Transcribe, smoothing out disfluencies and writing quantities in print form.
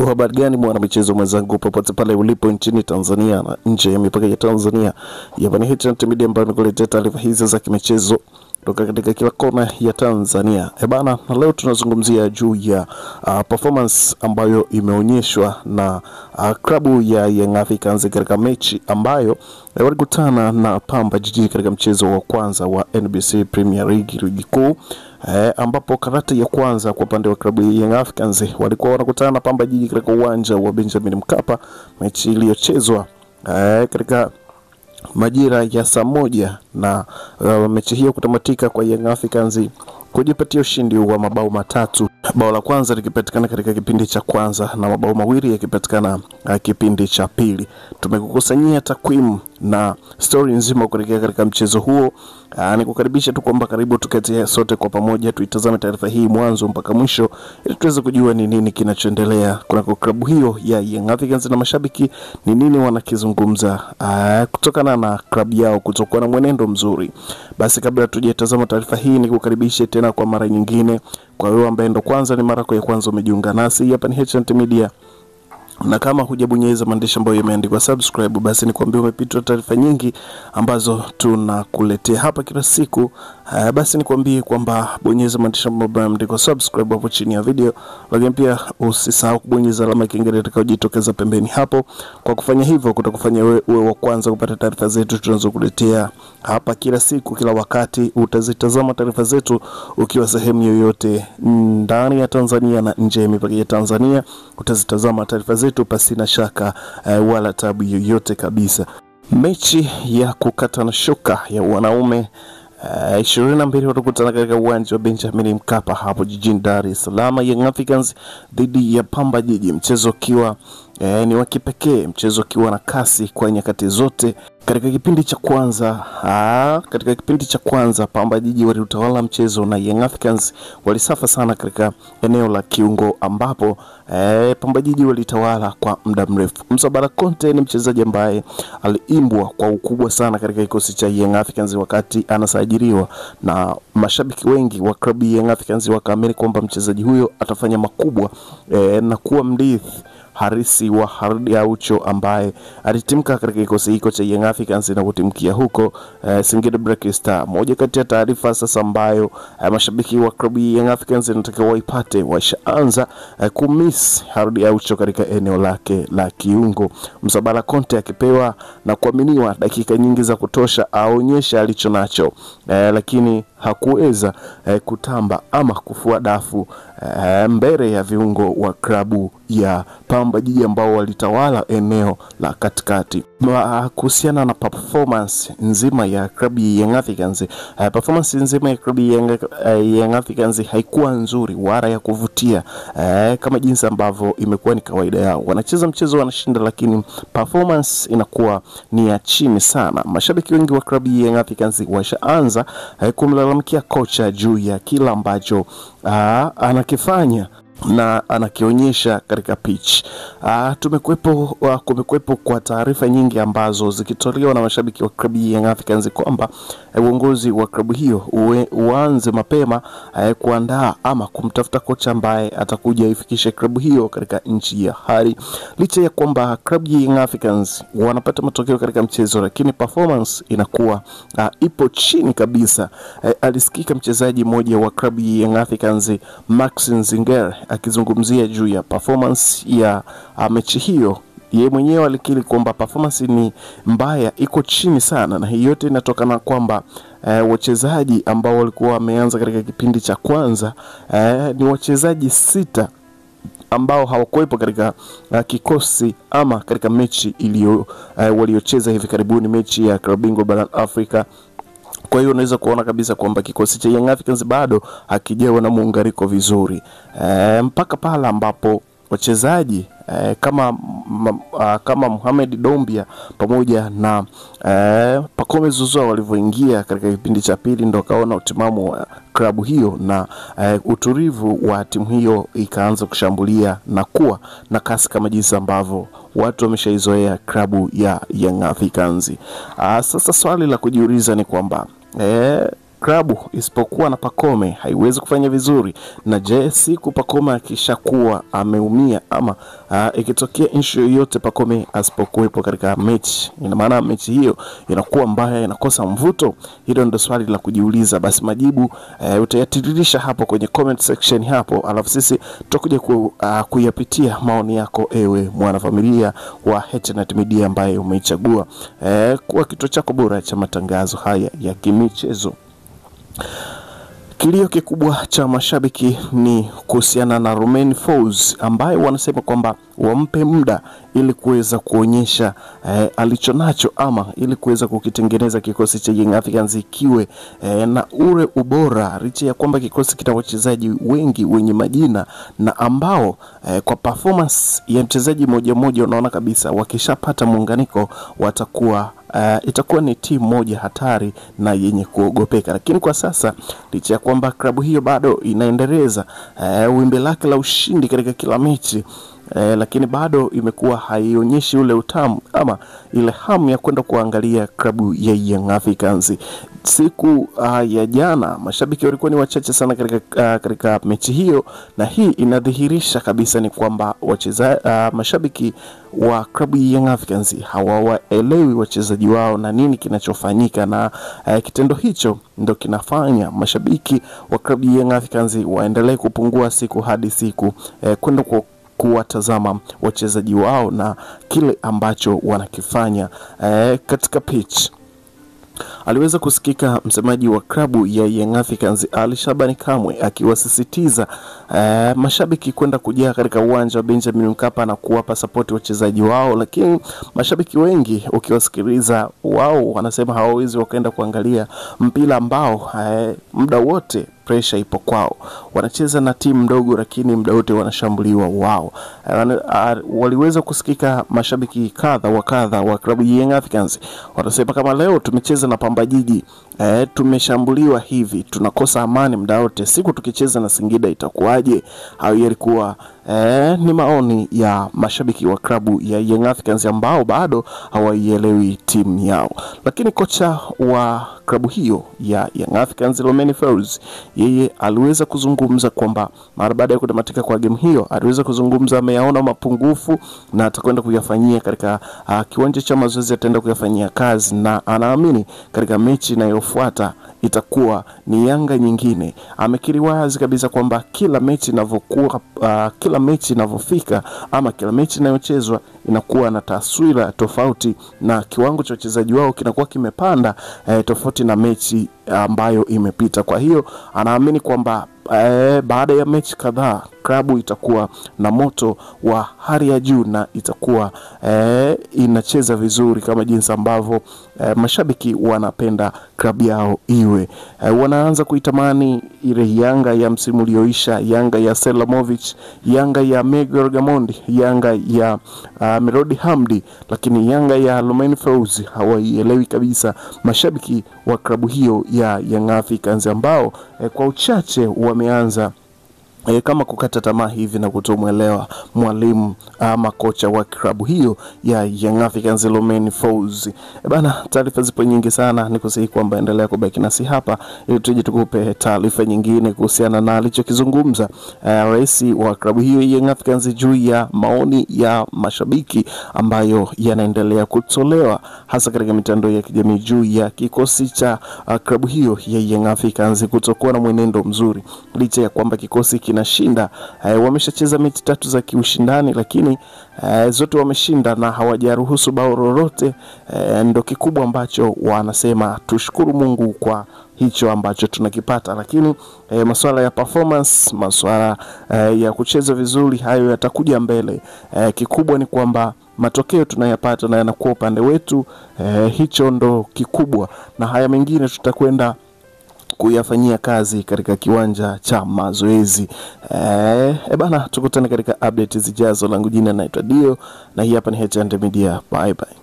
Habari gani mwana michezo mwenzangu popote pale ulipo nchini Tanzania na nje ya mipaka ya Tanzania. Hapa ni H&T Media ambayo nimekuletea taarifa hizi za kimichezo kutoka katika kila kona ya Tanzania. Bana, na leo tunazungumzia juu ya performance ambayo imeonyeshwa na klabu ya Young Africans katika mechi ambayo walikutana na Pamba Jiji katika mchezo wa kwanza wa NBC Premier League ligi kuu. Ambapo karata ya kwanza kwa upande wa klabu ya Young Africans walikuwa wanakutana na Pamba Jiji katika uwanja wa Benjamin Mkapa, mechi iliyochezwa katika majira ya saa 1 na mechi hiyo kutamatika kwa Young Africans kujipatia ushindi wa mabao 3. Bao la kwanza likipatikana katika kipindi cha kwanza na mabao mawili yakipatikana kipindi cha pili. Tumekukusanyia takwimu na story nzima kuelekea katika mchezo huo. Nikukaribisha tu kwamba karibu tuketi sote kwa pamoja tuitazame taarifa hii mwanzo mpaka mwisho ili tuweze kujua ni nini kinachoendelea kuna klabu hiyo ya Young Africans na mashabiki ni nini wanakizungumza kutokana na klabu yao kutokuwa na mwenendo mzuri. Basi kabla tujatazama taarifa hii nikukaribishe tena kwa mara nyingine. Kwa wewe ambaye ndo kwanza ni mara ya kwanza umejiunga nasi, hapa ni H&T Media. Na kama hujabonyeza maandishi ambayo yameandikwa subscribe, basi nikwambie umepitwa taarifa nyingi ambazo tunakuletea hapa kila siku. Basi nikwambie kwamba bonyeza maandishi ambayo yameandikwa subscribe hapo chini ya video, lakini pia usisahau kubonyeza alama ya kengele itakayojitokeza pembeni hapo. Kwa kufanya hivyo kutakufanya wewe wa kwanza kupata taarifa zetu tunazokuletea hapa kila siku kila wakati. Utazitazama taarifa zetu ukiwa sehemu yoyote ndani ya Tanzania na nje ya mipaka ya Tanzania. Utazitazama taarifa zetu pasi na shaka wala tabu yoyote kabisa. Mechi ya kukata na shoka ya wanaume 22 watakutana katika uwanja wa Benjamin Mkapa hapo jijini Dar es Salaam. Young Africans dhidi ya Pamba Jiji, mchezo ukiwa ni wa kipekee, mchezo ukiwa na kasi kwa nyakati zote. Katika kipindi cha kwanza Pamba Jiji waliutawala mchezo na Young Africans walisafa sana katika eneo la kiungo ambapo Pamba Jiji walitawala kwa muda mrefu. Msabara Conte ni mchezaji ambaye aliimbwa kwa ukubwa sana katika kikosi cha Young Africans wakati anasajiliwa, na mashabiki wengi wa klabu ya Young Africans wakaamini kwamba mchezaji huyo atafanya makubwa na kuwa mrithi harisi wa Hardy Aucho ambaye alitimka katika kikosi hiko cha Young Africans na kutimkia huko Singida Black Star. Moja kati ya taarifa sasa ambayo mashabiki wa klabu ya Young Africans wanataka waipate, washaanza kumiss Hardy Aucho katika eneo lake la kiungo. Msabara Conte akipewa na kuaminiwa dakika nyingi za kutosha aonyesha alicho nacho, lakini hakuweza kutamba ama kufua dafu mbele ya viungo wa klabu ya Pamba Jiji ambao walitawala eneo la katikati. Kuhusiana na performance nzima ya klabu ya Young Africans, performance nzima ya klabu ya Young Africans haikuwa nzuri wala ya kuvutia kama jinsi ambavyo imekuwa ni kawaida yao. Wanacheza mchezo wanashinda, lakini performance inakuwa ni ya chini sana. Mashabiki wengi wa klabu ya Young Africans washaanza kumlalamikia kocha juu ya kila ambacho anakifanya na anakionyesha katika pitch. Kumekuwepo kwa taarifa nyingi ambazo zikitolewa na mashabiki wa klabu ya Young Africans kwamba uongozi wa klabu hiyo uanze mapema kuandaa ama kumtafuta kocha ambaye atakuja ifikishe klabu hiyo katika nchi ya hali. Licha ya kwamba klabu ya Young Africans wanapata matokeo katika mchezo, lakini performance inakuwa ipo chini kabisa. Alisikika mchezaji mmoja wa klabu ya Young Africans, Max Nzingere, akizungumzia juu ya performance ya mechi hiyo. Yeye mwenyewe alikiri kwamba performance ni mbaya, iko chini sana, na hiyo yote inatokana kwamba wachezaji ambao walikuwa wameanza katika kipindi cha kwanza ni wachezaji 6 ambao hawakuwepo katika kikosi ama katika mechi waliocheza hivi karibuni, mechi ya klabu bingwa barani Afrika. Kwa hiyo unaweza kuona kabisa kwamba kikosi cha Young Africans bado hakijawa na muunganiko vizuri mpaka pala ambapo wachezaji kama Mohamed Dombia pamoja na Pacome Zouzoua walivyoingia katika kipindi cha pili, ndo kaona utimamu wa klabu hiyo na utulivu wa timu hiyo ikaanza kushambulia na kuwa na kasi kama jinsi ambavyo watu wameshaizoea klabu ya Young Africans. Sasa swali la kujiuliza ni kwamba klabu isipokuwa na Pacome haiwezi kufanya vizuri. Na je, siku Pacome akishakuwa ameumia ama ikitokea issue yoyote Pacome asipokuwepo katika mechi, ina maana mechi hiyo inakuwa mbaya, inakosa mvuto? Hilo ndio swali la kujiuliza. Basi majibu utayatiririsha hapo kwenye comment section hapo, alafu sisi tutakuja kuyapitia maoni yako ewe mwanafamilia wa HNet Media ambaye umeichagua kuwa kituo chako bora cha matangazo haya ya kimichezo. Kilio kikubwa cha mashabiki ni kuhusiana na Romain Folz ambaye wanasema kwamba wampe muda ili kuweza kuonyesha alichonacho ama ili kuweza kukitengeneza kikosi cha Young Africans kiwe na ule ubora, licha ya kwamba kikosi kina wachezaji wengi wenye majina na ambao kwa performance ya mchezaji mmoja mmoja unaona kabisa wakishapata muunganiko watakuwa itakuwa ni timu moja hatari na yenye kuogopeka. Lakini kwa sasa licha ya kwamba klabu hiyo bado inaendeleza wimbi lake la ushindi katika kila mechi, lakini bado imekuwa haionyeshi ule utamu ama ile hamu ya kwenda kuangalia klabu ya Young Africans. Siku ya jana mashabiki walikuwa ni wachache sana katika mechi hiyo, na hii inadhihirisha kabisa ni kwamba mashabiki wa klabu ya Young Africans hawaelewi wachezaji wao na nini kinachofanyika, na kitendo hicho ndio kinafanya mashabiki wa klabu ya Young Africans waendelee kupungua siku hadi siku kwenda kuwatazama wachezaji wao na kile ambacho wanakifanya katika pitch. Aliweza kusikika msemaji wa klabu ya Young Africans Ali Shabani Kamwe akiwasisitiza mashabiki kwenda kujaa katika uwanja wa Benjamin Mkapa na kuwapa support wachezaji wao, lakini mashabiki wengi ukiwasikiliza wao wanasema hawawezi wakaenda kuangalia mpira ambao muda wote pressure ipo kwao. Wanacheza na timu ndogo lakini muda wote wanashambuliwa wao. Waliweza kusikika mashabiki kadha wa klabu ya Young Africans wanasema kama leo tumecheza na Pamba Jiji tumeshambuliwa hivi, tunakosa amani muda wote, siku tukicheza na Singida itakuwaje? Hayo yalikuwa ni maoni ya mashabiki wa klabu ya Young Africans ambao bado hawaielewi timu yao. Lakini kocha wa klabu hiyo ya Young Africans Romain Folz, yeye aliweza kuzungumza kwamba mara baada ya kutamatika kwa game hiyo aliweza kuzungumza ameyaona mapungufu na atakwenda kuyafanyia katika kiwanja cha mazoezi, ataenda kuyafanyia kazi, na anaamini katika mechi inayofuata itakuwa ni Yanga nyingine. Amekiri wazi kabisa kwamba kila mechi inavyokuwa kila mechi inavyofika ama kila mechi inayochezwa inakuwa na taswira tofauti na kiwango cha wachezaji wao kinakuwa kimepanda tofauti na mechi ambayo imepita. Kwa hiyo anaamini kwamba baada ya mechi kadhaa klabu itakuwa na moto wa hali ya juu na itakuwa inacheza vizuri kama jinsi ambavyo mashabiki wanapenda klabu yao iwe. Wanaanza kuitamani ile Yanga ya msimu ulioisha, Yanga ya Selamovic, Yanga ya Miguel Gamondi, Yanga ya Merodi Hamdi, lakini Yanga ya Romain Folz hawaielewi kabisa mashabiki wa klabu hiyo ya Young Africans ambao kwa uchache wameanza kama kukata tamaa hivi na kutomuelewa mwalimu ama kocha wa klabu hiyo ya Young Africans Romain Folz. Bana, taarifa zipo nyingi sana, nikusihi kwamba endelea kubaki nasi hapa ili tuje tukupe taarifa nyingine kuhusiana na alichokizungumza rais wa klabu hiyo Young Africans juu ya maoni ya mashabiki ambayo yanaendelea kutolewa hasa katika mitandao ya kijamii juu ya kikosi cha klabu hiyo ya Young Africans kutokuwa na mwenendo mzuri, licha ya kwamba kikosi kinashinda. Wameshacheza mechi 3 za kiushindani lakini zote wameshinda na hawajaruhusu bao lolote. Ndio kikubwa ambacho wanasema tushukuru Mungu kwa hicho ambacho tunakipata, lakini masuala ya performance, masuala ya kucheza vizuri, hayo yatakuja mbele. Kikubwa ni kwamba matokeo tunayapata na yanakuwa upande wetu, hicho ndo kikubwa, na haya mengine tutakwenda kuyafanyia kazi katika kiwanja cha mazoezi. Bana, tukutane katika update zijazo. Langu jina naitwa Dio na hii hapa ni HNet Media. Bye bye.